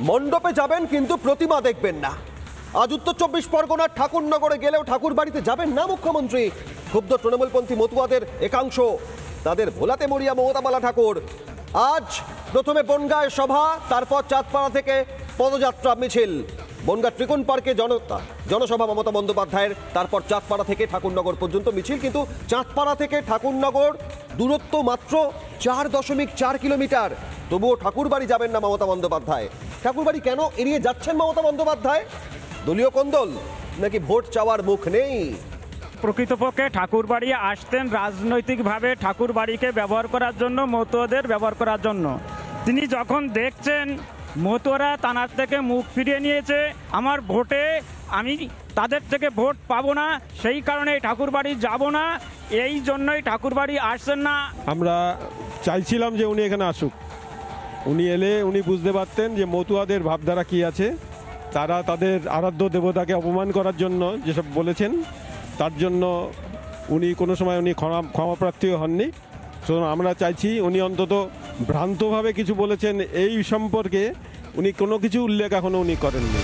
মণ্ডপে যাবেন কিন্তু প্রতিমা দেখবেন না। আজ উত্তর 24 পরগনার ঠাকুরনগরে গেলেও ঠাকুর বাড়িতে যাবেন না মুখ্যমন্ত্রী। ক্ষুব্ধ তৃণমূলপন্থী মতুয়াদের একাংশ, তাদের ভোলাতে মরিয়া মমতা বালা ঠাকুর। আজ প্রথমে বনগাঁয় সভা, তারপর চাঁদপাড়া থেকে পদযাত্রা মিছিল। বনগাঁ ত্রিকোণ পার্কে জনসভা মমতা বন্দ্যোপাধ্যায়ের, তারপর চাঁদপাড়া থেকে ঠাকুরনগর পর্যন্ত মিছিল। কিন্তু চাঁদপাড়া থেকে ঠাকুরনগর দূরত্ব মাত্র 4.4 কিলোমিটার। তবুও ঠাকুরবাড়ি যাবেন না মমতা বন্দ্যোপাধ্যায়। ঠাকুরবাড়ি কেন এড়িয়ে যাচ্ছেন মমতা বন্দ্যোপাধ্যায়? দলীয় কোন্দল নাকি ভোট চাওয়ার মুখ নেই? প্রকৃতপক্ষে ঠাকুরবাড়ি আসতেন রাজনৈতিকভাবে ঠাকুরবাড়িকে ব্যবহার করার জন্য, মতুয়াদের ব্যবহার করার জন্য। তিনি যখন দেখছেন মতুয়ারা তানার থেকে মুখ ফিরিয়ে নিয়েছে, আমার ভোটে আমি তাদের থেকে ভোট পাবো না, সেই কারণে ঠাকুরবাড়ি যাব না, এই জন্যই ঠাকুরবাড়ি আসছেন না। আমরা চাইছিলাম যে উনি এখানে আসুক। উনি এলে উনি বুঝতে পারতেন যে মতুয়াদের ভাবধারা কী আছে। তারা তাদের আরাধ্য দেবতাকে অপমান করার জন্য যেসব বলেছেন, তার জন্য উনি কোনো সময় ক্ষমাপ্রার্থীও হননি। সুতরাং আমরা চাইছি উনি অন্তত ভ্রান্তভাবে কিছু বলেছেন এই সম্পর্কে উনি কোনো কিছু উল্লেখ এখনও উনি করেননি।